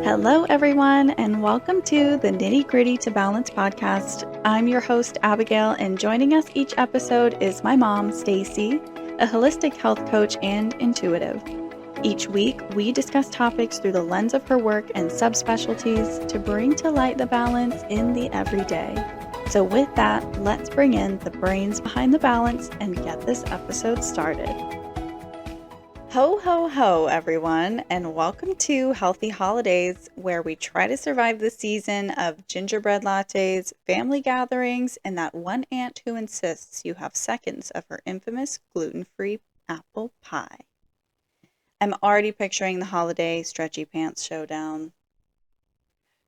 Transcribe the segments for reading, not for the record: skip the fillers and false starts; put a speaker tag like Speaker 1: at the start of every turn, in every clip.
Speaker 1: Hello, everyone, and welcome to the Nitty Gritty to Balance podcast. I'm your host, Abigail, and joining us each episode is my mom, Staci, a holistic health coach and intuitive. Each week, we discuss topics through the lens of her work and subspecialties to bring to light the balance in the everyday. So, with that, let's bring in the brains behind the balance and get this episode started. Ho, ho, ho, everyone, and welcome to Healthy Holidays, where we try to survive the season of gingerbread lattes, family gatherings, and that one aunt who insists you have seconds of her infamous gluten-free apple pie. I'm already picturing the holiday stretchy pants showdown.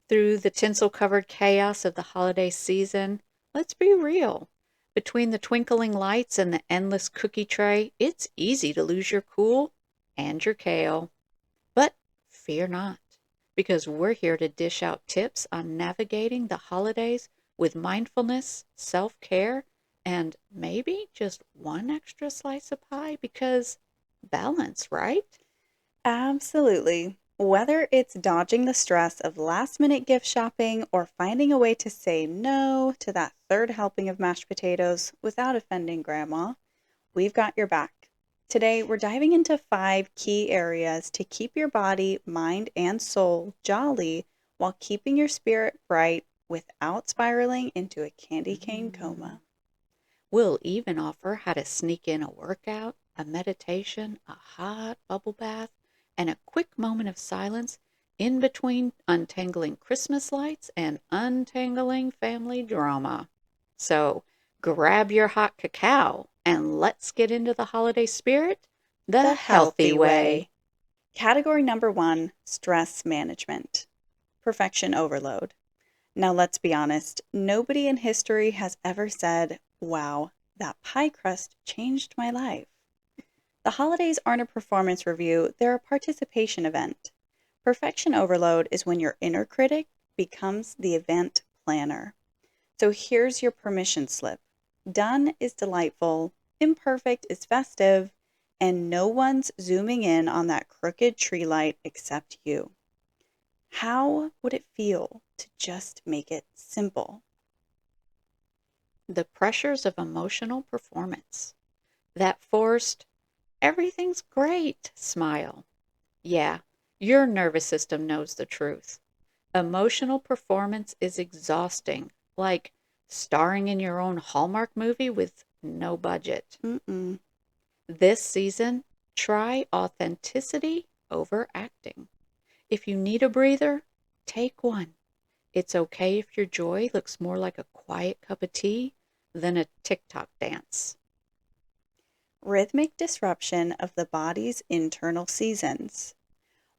Speaker 2: Through the tinsel-covered chaos of the holiday season, let's be real. Between the twinkling lights and the endless cookie tray, it's easy to lose your cool and your kale. But fear not, because we're here to dish out tips on navigating the holidays with mindfulness, self-care, and maybe just one extra slice of pie because balance, right?
Speaker 1: Absolutely. Whether it's dodging the stress of last-minute gift shopping or finding a way to say no to that third helping of mashed potatoes without offending Grandma, we've got your back. Today, we're diving into 5 key areas to keep your body, mind, and soul jolly while keeping your spirit bright without spiraling into a candy cane coma.
Speaker 2: We'll even offer how to sneak in a workout, a meditation, a hot bubble bath, and a quick moment of silence in between untangling Christmas lights and untangling family drama. So grab your hot cacao and let's get into the holiday spirit the
Speaker 1: The
Speaker 2: healthy
Speaker 1: healthy
Speaker 2: way.
Speaker 1: way. Category number 1, stress management. Perfection overload. Now, let's be honest, nobody in history has ever said, wow, that pie crust changed my life. The holidays aren't a performance review, they're a participation event. Perfection overload is when your inner critic becomes the event planner. So here's your permission slip. Done is delightful, imperfect is festive, and no one's zooming in on that crooked tree light except you. How would it feel to just make it simple?
Speaker 2: The pressures of emotional performance. That forced, everything's great smile. Yeah, your nervous system knows the truth. Emotional performance is exhausting, like starring in your own Hallmark movie with no budget.
Speaker 1: Mm-mm.
Speaker 2: This season, try authenticity over acting. If you need a breather, take one. It's okay if your joy looks more like a quiet cup of tea than a TikTok dance.
Speaker 1: Rhythmic disruption of the body's internal seasons.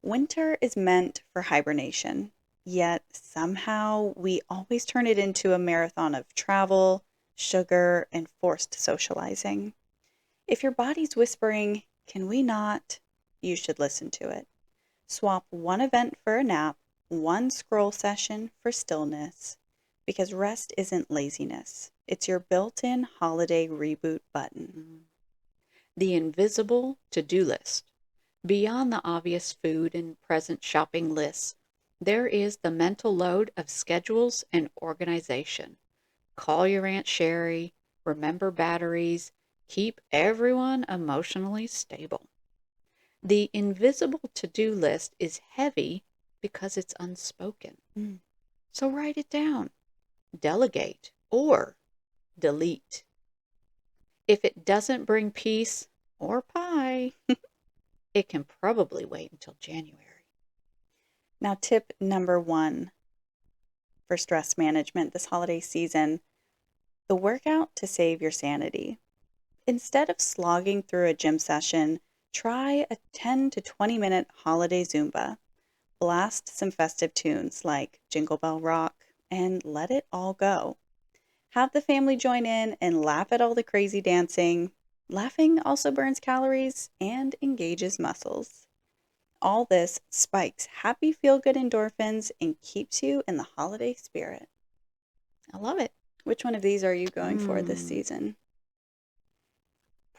Speaker 1: Winter is meant for hibernation, yet somehow we always turn it into a marathon of travel, sugar, and forced socializing. If your body's whispering, can we not? You should listen to it. Swap one event for a nap, one scroll session for stillness, because rest isn't laziness. It's your built-in holiday reboot button.
Speaker 2: The invisible to-do list. Beyond the obvious food and present shopping lists, there is the mental load of schedules and organization. Call your Aunt Sherry, remember batteries, keep everyone emotionally stable. The invisible to-do list is heavy because it's unspoken.
Speaker 1: Mm.
Speaker 2: So write it down, delegate, or delete. If it doesn't bring peace or pie, it can probably wait until January.
Speaker 1: Now, tip number 1 for stress management this holiday season, the workout to save your sanity. Instead of slogging through a gym session, try a 10 to 20 minute holiday Zumba. Blast some festive tunes like Jingle Bell Rock and let it all go. Have the family join in and laugh at all the crazy dancing. Laughing also burns calories and engages muscles. All this spikes happy feel-good endorphins and keeps you in the holiday spirit.
Speaker 2: I love it.
Speaker 1: Which one of these are you going for this season?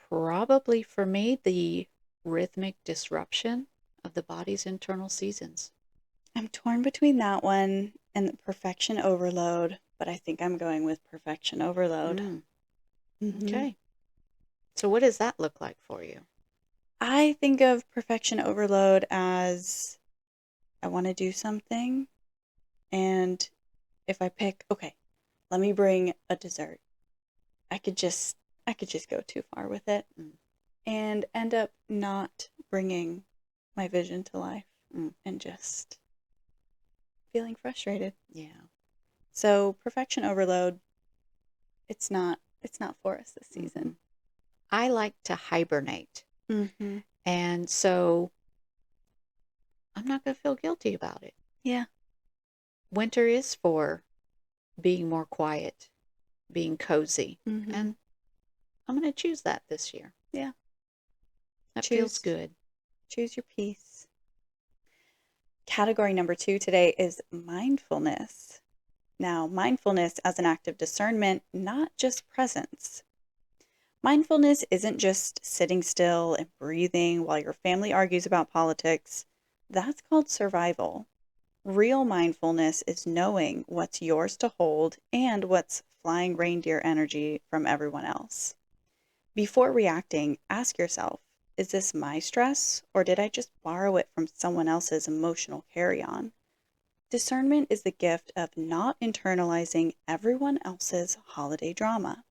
Speaker 2: Probably for me, the rhythmic disruption of the body's internal seasons.
Speaker 1: I'm torn between that one and the perfection overload, but I think I'm going with perfection overload.
Speaker 2: Mm,
Speaker 1: hmm
Speaker 2: okay. So what does that look like for you?
Speaker 1: I think of perfection overload as I want to do something, and if I pick, okay, let me bring a dessert. I could just I could just go too far with it
Speaker 2: Mm,
Speaker 1: and end up not bringing my vision to life
Speaker 2: mm,
Speaker 1: and just feeling frustrated.
Speaker 2: yeah.
Speaker 1: So perfection overload, it's not for us this
Speaker 2: hmm
Speaker 1: season.
Speaker 2: I like to hibernate.
Speaker 1: Mhm.
Speaker 2: And so I'm not going to feel guilty about it.
Speaker 1: Yeah.
Speaker 2: Winter is for being more quiet, being cozy.
Speaker 1: Mhm.
Speaker 2: And I'm going to choose that this year.
Speaker 1: Yeah.
Speaker 2: That feels
Speaker 1: Choose
Speaker 2: good.
Speaker 1: choose your peace. Category number 2 today is mindfulness. Now, mindfulness as an act of discernment, not just presence. Mindfulness isn't just sitting still and breathing while your family argues about politics. That's called survival. Real mindfulness is knowing what's yours to hold and what's flying reindeer energy from everyone else. Before reacting, ask yourself, is this my stress or did I just borrow it from someone else's emotional carry on? Discernment is the gift of not internalizing everyone else's holiday drama.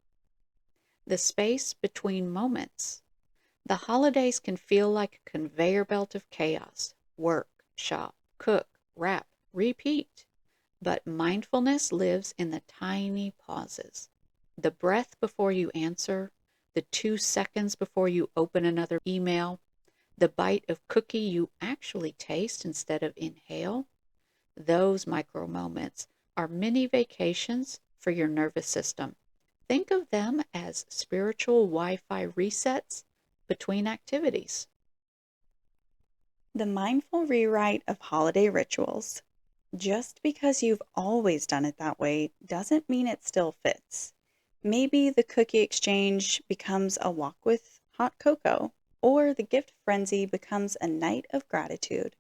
Speaker 2: The space between moments. The holidays can feel like a conveyor belt of chaos. Work, shop, cook, wrap, repeat. But mindfulness lives in the tiny pauses. The breath before you answer, the 2 seconds before you open another email, the bite of cookie you actually taste instead of inhale. Those micro moments are mini vacations for your nervous system. Think of them as spiritual Wi Fi resets between activities.
Speaker 1: The mindful rewrite of holiday rituals. Just because you've always done it that way doesn't mean it still fits. Maybe the cookie exchange becomes a walk with hot cocoa, or the gift frenzy becomes a night of gratitude.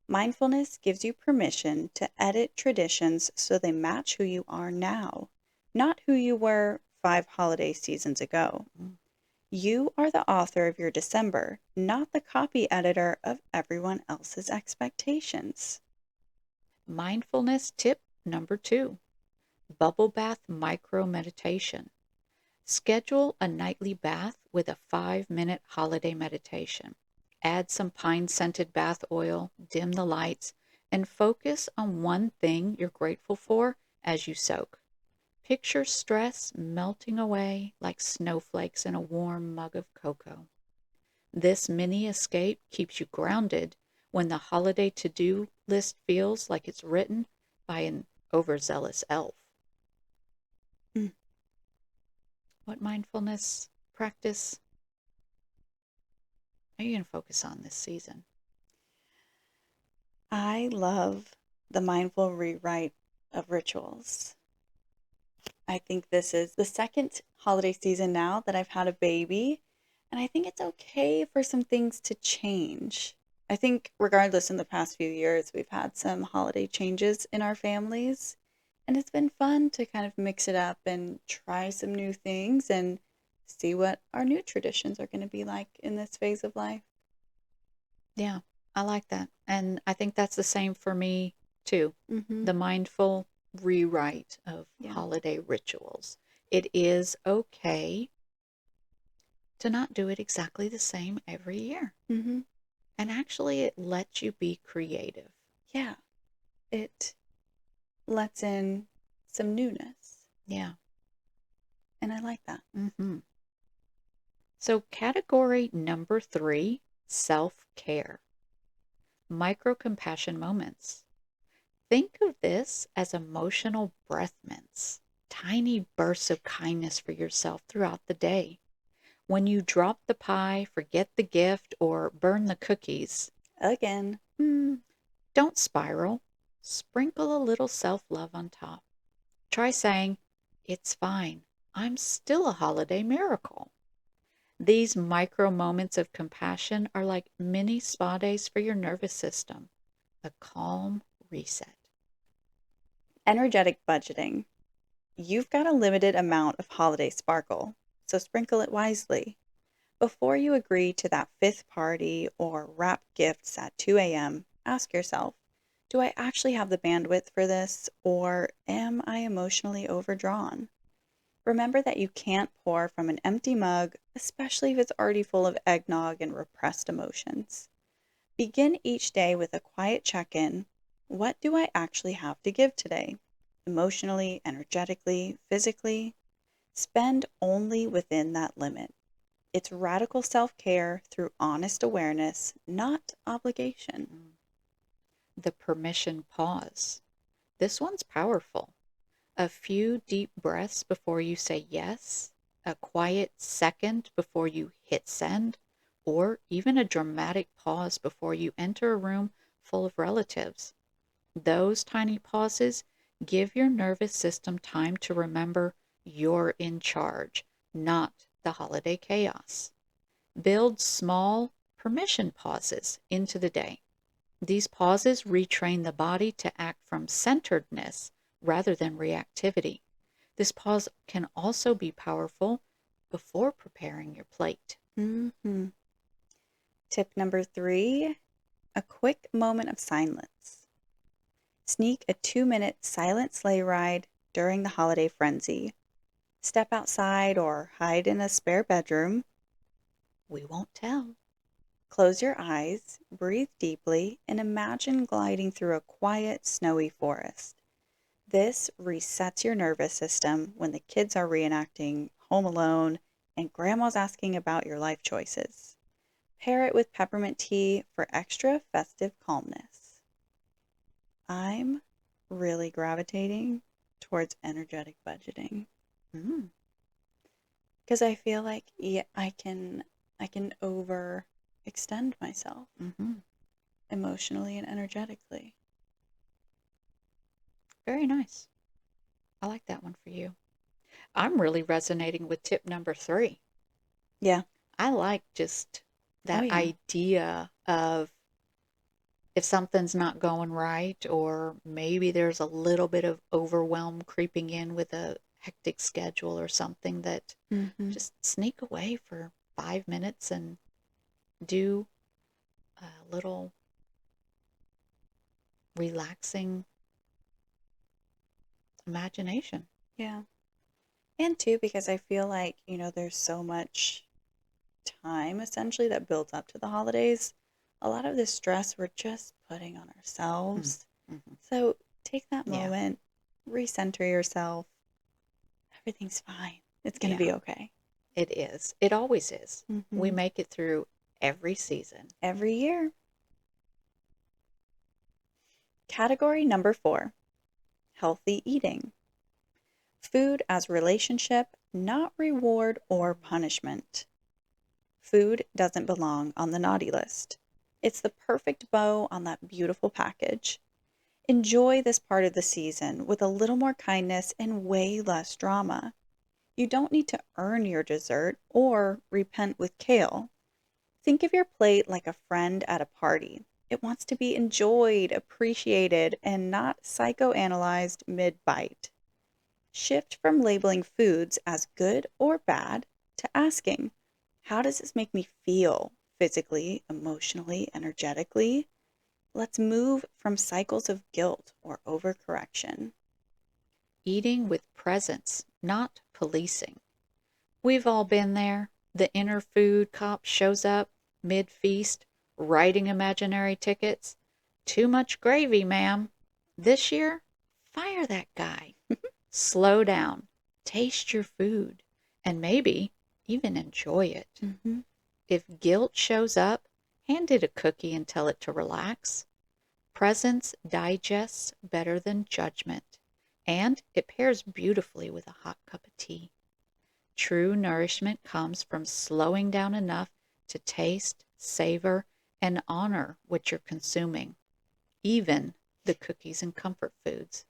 Speaker 1: Mindfulness gives you permission to edit traditions so they match who you are now, not who you were 5 holiday seasons ago.
Speaker 2: Mm.
Speaker 1: You are the author of your December, not the copy editor of everyone else's expectations.
Speaker 2: Mindfulness tip number 2, bubble bath micro meditation. Schedule a nightly bath with a 5-minute holiday meditation. Add some pine scented bath oil, dim the lights, and focus on one thing you're grateful for as you soak. Picture stress melting away like snowflakes in a warm mug of cocoa. This mini escape keeps you grounded when the holiday to do list feels like it's written by an overzealous elf.
Speaker 1: Mm.
Speaker 2: What mindfulness practice are you going to focus on this season?
Speaker 1: I love the mindful rewrite of rituals. I think this is the second holiday season now that I've had a baby, and I think it's okay for some things to change. I think, regardless, in the past few years, we've had some holiday changes in our families, and it's been fun to kind of mix it up and try some new things and see what our new traditions are going to be like in this phase of life.
Speaker 2: Yeah, I like that. And I think that's the same for me too.
Speaker 1: Mm-hmm.
Speaker 2: The mindful rewrite of
Speaker 1: Yeah.
Speaker 2: holiday rituals. It is okay to not do it exactly the same every year.
Speaker 1: Mm-hmm.
Speaker 2: And actually, it lets you be creative.
Speaker 1: Yeah. It lets in some newness,
Speaker 2: Yeah.
Speaker 1: and I like that.
Speaker 2: hmm So, category number 3, self care, micro compassion moments. Think of this as emotional breath mints, tiny bursts of kindness for yourself throughout the day. When you drop the pie, forget the gift, or burn the cookies,
Speaker 1: Again.
Speaker 2: hmm, don't spiral. Sprinkle a little self love on top. Try saying, "It's fine. I'm still a holiday miracle." These micro moments of compassion are like mini spa days for your nervous system. A calm, reset.
Speaker 1: Energetic budgeting. You've got a limited amount of holiday sparkle, so sprinkle it wisely. Before you agree to that fifth party or wrap gifts at 2 a.m., ask yourself, do I actually have the bandwidth for this, or am I emotionally overdrawn? Remember that you can't pour from an empty mug, especially if it's already full of eggnog and repressed emotions. Begin each day with a quiet check-in. What do I actually have to give today? Emotionally, energetically, physically? Spend only within that limit. It's radical self-care through honest awareness, not obligation.
Speaker 2: The permission pause. This one's powerful. A few deep breaths before you say yes, a quiet second before you hit send, or even a dramatic pause before you enter a room full of relatives. Those tiny pauses give your nervous system time to remember you're in charge, not the holiday chaos. Build small permission pauses into the day. These pauses retrain the body to act from centeredness rather than reactivity. This pause can also be powerful before preparing your plate.
Speaker 1: Mm-hmm. Tip number 3, a quick moment of silence. Sneak a 2-minute silent sleigh ride during the holiday frenzy. Step outside or hide in a spare bedroom.
Speaker 2: We won't tell.
Speaker 1: Close your eyes, breathe deeply, and imagine gliding through a quiet, snowy forest. This resets your nervous system when the kids are reenacting Home Alone and Grandma's asking about your life choices. Pair it with peppermint tea for extra festive calmness. I'm really gravitating towards energetic budgeting because I feel like I can overextend myself emotionally and energetically.
Speaker 2: Very nice. I like that one for you. I'm really resonating with tip number 3.
Speaker 1: Yeah.
Speaker 2: I like just
Speaker 1: Oh,
Speaker 2: that
Speaker 1: yeah.
Speaker 2: idea of if something's not going right, or maybe there's a little bit of overwhelm creeping in with a hectic schedule or something, that just sneak away for 5 minutes and do a little relaxing imagination.
Speaker 1: Yeah. And too, because I feel like, there's so much time essentially that builds up to the holidays. A lot of the stress we're just putting on ourselves.
Speaker 2: Mm-hmm.
Speaker 1: So take that
Speaker 2: Yeah.
Speaker 1: moment, recenter yourself. Everything's fine. It's going to be
Speaker 2: Yeah,
Speaker 1: okay.
Speaker 2: it is. It always is. We make it through every season.
Speaker 1: Every year. Category number 4, healthy eating. Food as relationship, not reward or punishment. Food doesn't belong on the naughty list. It's the perfect bow on that beautiful package. Enjoy this part of the season with a little more kindness and way less drama. You don't need to earn your dessert or repent with kale. Think of your plate like a friend at a party. It wants to be enjoyed, appreciated, and not psychoanalyzed mid-bite. Shift from labeling foods as good or bad to asking, how does this make me feel physically, emotionally, energetically? Let's move from cycles of guilt or overcorrection.
Speaker 2: Eating with presence, not policing. We've all been there. The inner food cop shows up mid-feast, writing imaginary tickets. Too much gravy, ma'am. This year, fire that guy. Slow down, taste your food, and maybe even enjoy it. If guilt shows up, hand it a cookie and tell it to relax. Presence digests better than judgment, and it pairs beautifully with a hot cup of tea. True nourishment comes from slowing down enough to taste, savor, and honor what you're consuming, even the cookies and comfort foods.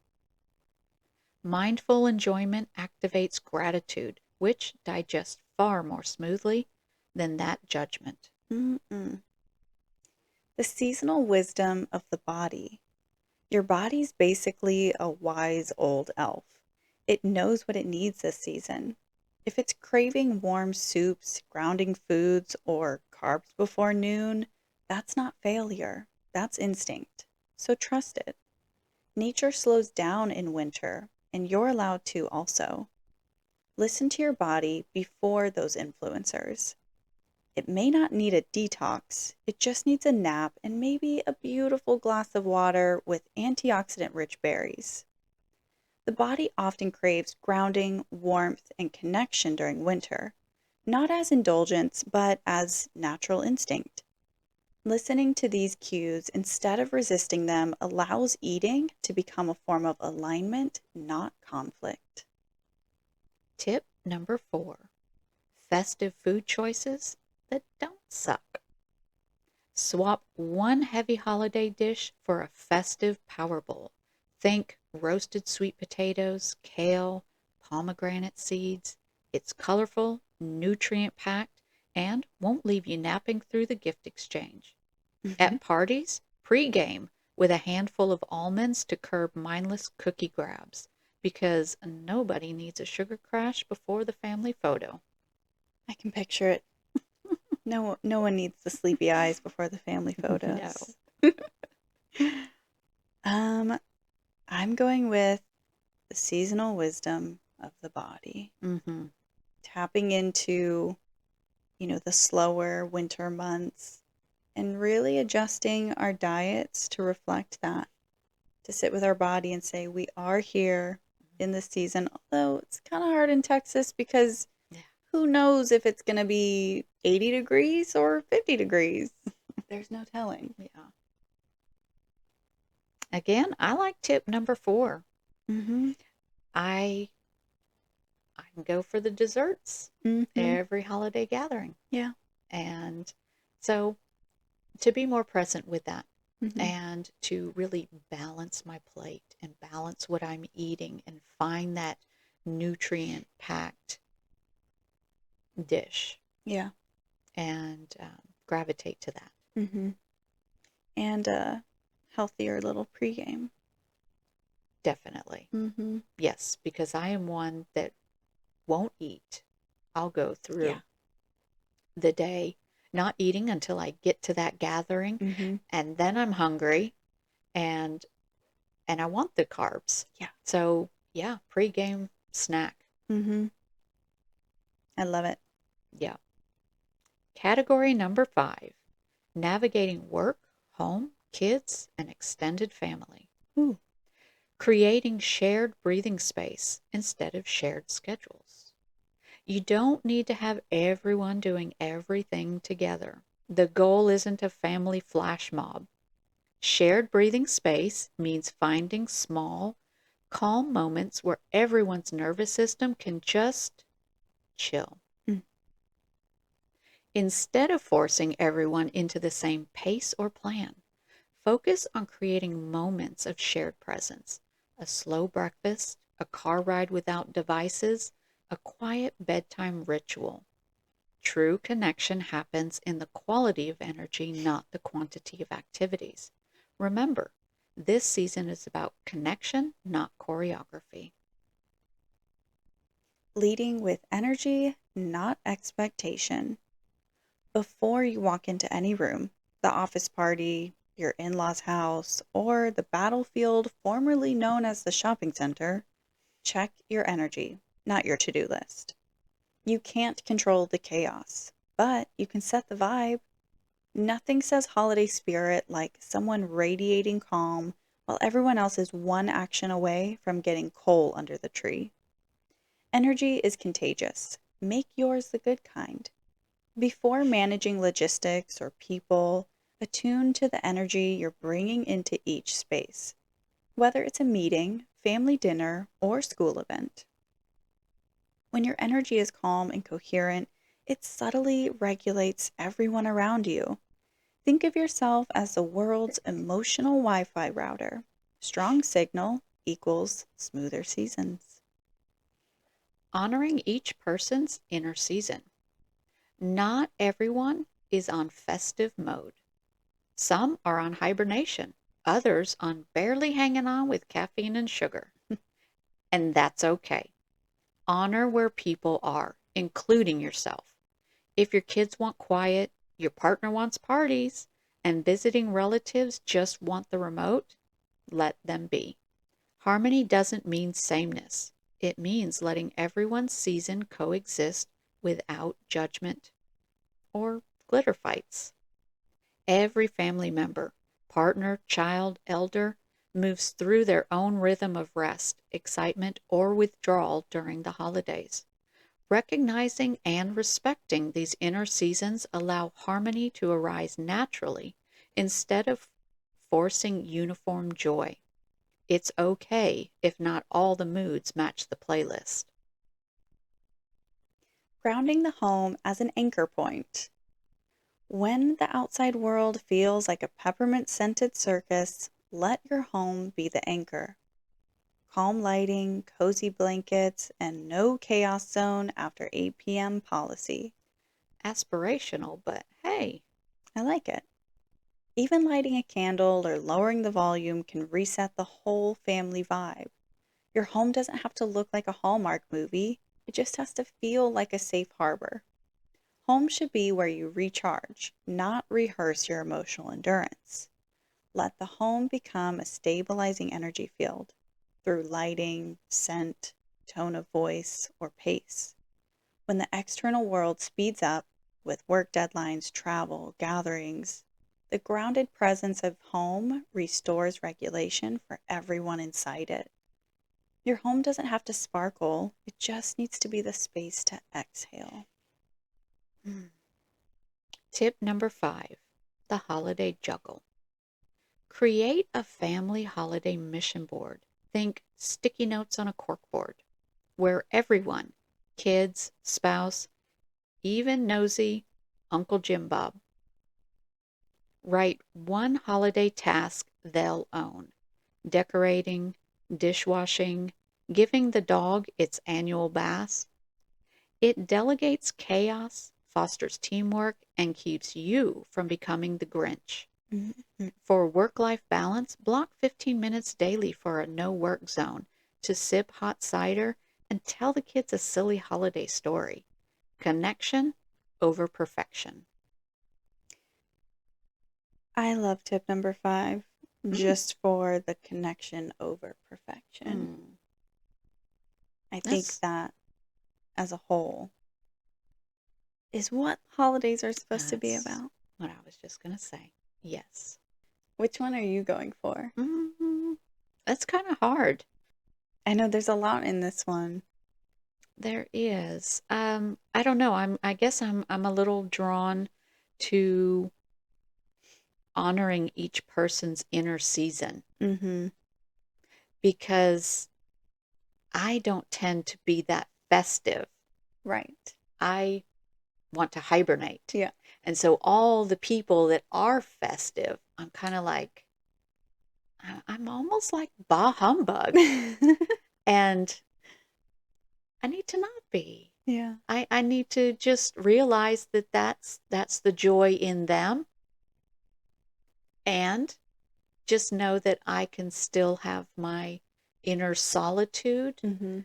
Speaker 2: Mindful enjoyment activates gratitude, which digests far more smoothly than that judgment.
Speaker 1: The seasonal wisdom of the body. Your body's basically a wise old elf. It knows what it needs this season. If it's craving warm soups, grounding foods, or carbs before noon, that's not failure. That's instinct. So trust it. Nature slows down in winter, and you're allowed to also. Listen to your body before those influencers. It may not need a detox, it just needs a nap and maybe a beautiful glass of water with antioxidant rich berries. The body often craves grounding, warmth, and connection during winter, not as indulgence, but as natural instinct. Listening to these cues instead of resisting them allows eating to become a form of alignment, not conflict.
Speaker 2: Tip number 4: festive food choices that don't suck. Swap one heavy holiday dish for a festive power bowl. Think roasted sweet potatoes, kale, pomegranate seeds. It's colorful, nutrient packed, and won't leave you napping through the gift exchange.
Speaker 1: Mhm.
Speaker 2: At parties, pregame with a handful of almonds to curb mindless cookie grabs, because nobody needs a sugar crash before the family photo.
Speaker 1: I can picture it. No one needs the sleepy eyes before the family
Speaker 2: No.
Speaker 1: photos. Um, I'm going with the seasonal wisdom of the body,
Speaker 2: Mm-hmm.
Speaker 1: tapping into, the slower winter months and really adjusting our diets to reflect that, to sit with our body and say, we are here in this season. Although it's kind of hard in Texas because
Speaker 2: Yeah.
Speaker 1: who knows if it's going to be 80 degrees or 50 degrees. There's no telling.
Speaker 2: Yeah. Again, I like tip number 4.
Speaker 1: Mm-hmm.
Speaker 2: I I can go for the desserts
Speaker 1: Mm-hmm.
Speaker 2: every holiday gathering.
Speaker 1: Yeah.
Speaker 2: And so to be more present with that
Speaker 1: Mm-hmm.
Speaker 2: and to really balance my plate and balance what I'm eating and find that nutrient packed dish
Speaker 1: Yeah.
Speaker 2: and gravitate to that.
Speaker 1: Mm-hmm. And a healthier little pregame.
Speaker 2: Definitely.
Speaker 1: Mm-hmm.
Speaker 2: Yes, because I am one that won't eat. I'll go
Speaker 1: Yeah.
Speaker 2: through the day not eating until I get to that gathering,
Speaker 1: Mm-hmm.
Speaker 2: and then I'm hungry and I want the carbs.
Speaker 1: Yeah.
Speaker 2: So, yeah, pre-game snack.
Speaker 1: Mm-hmm. I love it.
Speaker 2: Yeah. Category number 5: navigating work, home, kids, and extended family.
Speaker 1: Ooh.
Speaker 2: Creating shared breathing space instead of shared schedules. You don't need to have everyone doing everything together. The goal isn't a family flash mob. Shared breathing space means finding small, calm moments where everyone's nervous system can just chill.
Speaker 1: Mm.
Speaker 2: Instead of forcing everyone into the same pace or plan, focus on creating moments of shared presence: a slow breakfast, a car ride without devices, a quiet bedtime ritual. True connection happens in the quality of energy, not the quantity of activities. Remember, this season is about connection, not choreography.
Speaker 1: Leading with energy, not expectation. Before you walk into any room, the office party, your in law's house, or the battlefield formerly known as the shopping center, check your energy, not your to do list. You can't control the chaos, but you can set the vibe. Nothing says holiday spirit like someone radiating calm while everyone else is one action away from getting coal under the tree. Energy is contagious. Make yours the good kind. Before managing logistics or people, attune to the energy you're bringing into each space, whether it's a meeting, family dinner, or school event. When your energy is calm and coherent, it subtly regulates everyone around you. Think of yourself as the world's emotional Wi Fi router. Strong signal equals smoother seasons.
Speaker 2: Honoring each person's inner season. Not everyone is on festive mode. Some are on hibernation. others on barely hanging on with caffeine and sugar. And that's okay. Honor where people are, including yourself. If your kids want quiet, your partner wants parties, and visiting relatives just want the remote, let them be. Harmony doesn't mean sameness. It means letting everyone's season coexist without judgment or glitter fights. Every family member, partner, child, elder, moves through their own rhythm of rest, excitement, or withdrawal during the holidays. Recognizing and respecting these inner seasons allow harmony to arise naturally instead of forcing uniform joy. It's okay if not all the moods match the playlist.
Speaker 1: Grounding the home as an anchor point. When the outside world feels like a peppermint-scented circus, let your home be the anchor. Calm lighting, cozy blankets, and no chaos zone after 8 p.m. policy.
Speaker 2: Aspirational, but hey,
Speaker 1: I like it. Even lighting a candle or lowering the volume can reset the whole family vibe. Your home doesn't have to look like a Hallmark movie. It just has to feel like a safe harbor. Home should be where you recharge, not rehearse your emotional endurance. Let the home become a stabilizing energy field through lighting, scent, tone of voice, or pace. When the external world speeds up with work deadlines, travel, gatherings, the grounded presence of home restores regulation for everyone inside it. Your home doesn't have to sparkle, it just needs to be the space to exhale.
Speaker 2: Tip number 5, the holiday juggle. Create a family holiday mission board. Think sticky notes on a corkboard, where everyone, kids, spouse, even nosy Uncle Jim Bob, write one holiday task they'll own. Decorating, dishwashing, giving the dog its annual bath. It delegates chaos, fosters teamwork, and keeps you from becoming the Grinch.
Speaker 1: Mm-hmm.
Speaker 2: For work-life balance, block 15 minutes daily for a no-work zone to sip hot cider and tell the kids a silly holiday story. Connection over perfection.
Speaker 1: I love tip number 5,
Speaker 2: Mm.
Speaker 1: just for the connection over perfection. I think
Speaker 2: That's
Speaker 1: that as a whole is what holidays are supposed to be
Speaker 2: that's
Speaker 1: about.
Speaker 2: what I was just going to say. Yes.
Speaker 1: Which one are you going for?
Speaker 2: That's kind of hard.
Speaker 1: I know there's a lot in this one.
Speaker 2: There is. I don't know. I guess I'm a little drawn to honoring each person's inner season
Speaker 1: Mm-hmm.
Speaker 2: because I don't tend to be that festive.
Speaker 1: Right.
Speaker 2: I want to hibernate.
Speaker 1: Yeah.
Speaker 2: And so all the people that are festive, I'm kind of like, I'm almost like bah humbug. And I need to not be.
Speaker 1: Yeah.
Speaker 2: I need to just realize that that's the joy in them, and just know that I can still have my inner solitude
Speaker 1: Mm-hmm.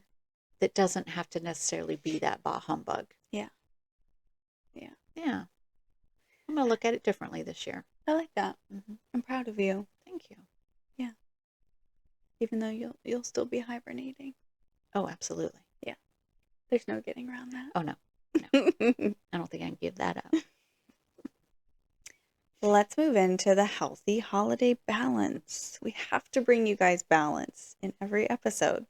Speaker 2: that doesn't have to necessarily be that bah humbug.
Speaker 1: Yeah. Yeah.
Speaker 2: Yeah. I'm going to look at it differently this year.
Speaker 1: I like that.
Speaker 2: Mm-hmm.
Speaker 1: I'm proud of you.
Speaker 2: Thank you.
Speaker 1: Yeah. Even though you'll still be hibernating.
Speaker 2: Oh, absolutely.
Speaker 1: Yeah. There's no getting around that.
Speaker 2: Oh, no. I don't think I can give that up.
Speaker 1: Let's move into the healthy holiday balance. We have to bring you guys balance in every episode.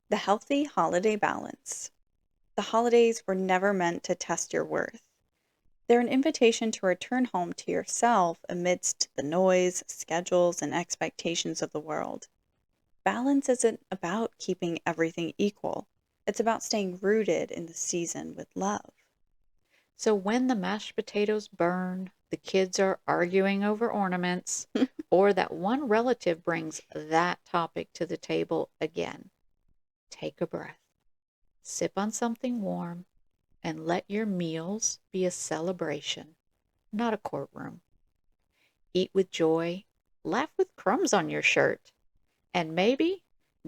Speaker 1: The healthy holiday balance. The holidays were never meant to test your worth. They're an invitation to return home to yourself amidst the noise, schedules, and expectations of the world. Balance isn't about keeping everything equal. It's about staying rooted in the season with love.
Speaker 2: So when the mashed potatoes burn, the kids are arguing over ornaments, or that one relative brings that topic to the table again, take a breath, sip on something warm, and let your meals be a celebration, not a courtroom. Eat with joy, laugh with crumbs on your shirt, and maybe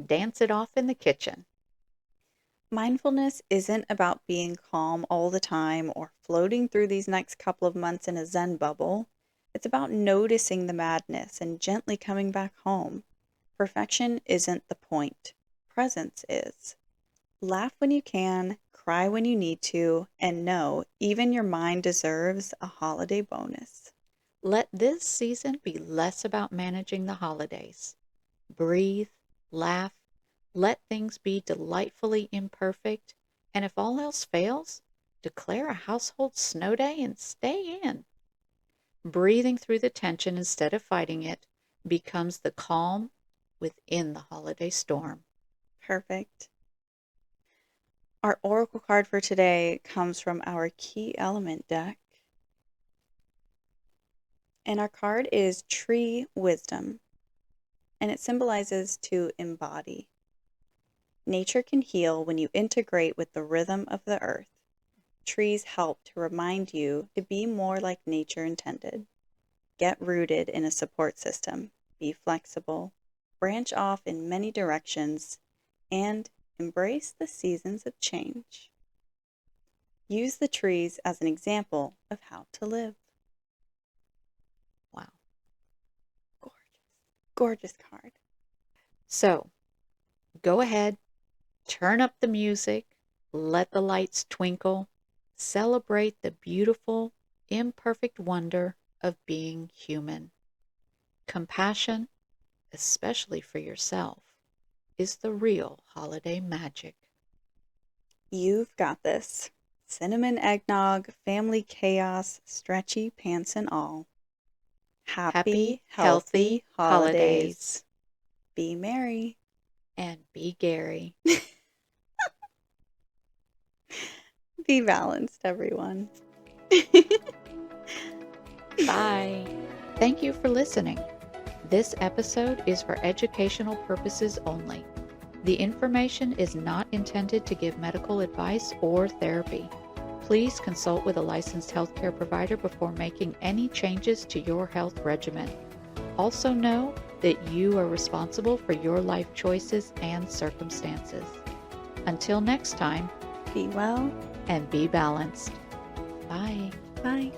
Speaker 2: dance it off in the kitchen.
Speaker 1: Mindfulness isn't about being calm all the time or floating through these next couple of months in a Zen bubble. It's about noticing the madness and gently coming back home. Perfection isn't the point. Presence is. Laugh when you can, cry when you need to, and know even your mind deserves a holiday bonus.
Speaker 2: Let this season be less about managing the holidays. Breathe, laugh, let things be delightfully imperfect, and if all else fails, declare a household snow day and stay in. Breathing through the tension instead of fighting it becomes the calm within the holiday storm.
Speaker 1: Perfect. Our oracle card for today comes from our key element deck. And our card is Tree Wisdom. And it symbolizes to embody. Nature can heal when you integrate with the rhythm of the earth. Trees help to remind you to be more like nature intended. Get rooted in a support system. Be flexible. Branch off in many directions. And embrace the seasons of change. Use the trees as an example of how to live.
Speaker 2: Wow.
Speaker 1: Gorgeous card.
Speaker 2: So, go ahead, turn up the music, let the lights twinkle, celebrate the beautiful, imperfect wonder of being human. Compassion, especially for yourself, is the real holiday magic.
Speaker 1: You've got this. Cinnamon eggnog, family chaos, stretchy pants and all. Happy, healthy holidays. Be merry.
Speaker 2: And be Gary.
Speaker 1: Be balanced, everyone.
Speaker 2: Bye. Thank you for listening. This episode is for educational purposes only. The information is not intended to give medical advice or therapy. Please consult with a licensed healthcare provider before making any changes to your health regimen. Also know that you are responsible for your life choices and circumstances. Until next time,
Speaker 1: Be well
Speaker 2: and be balanced. Bye.
Speaker 1: Bye.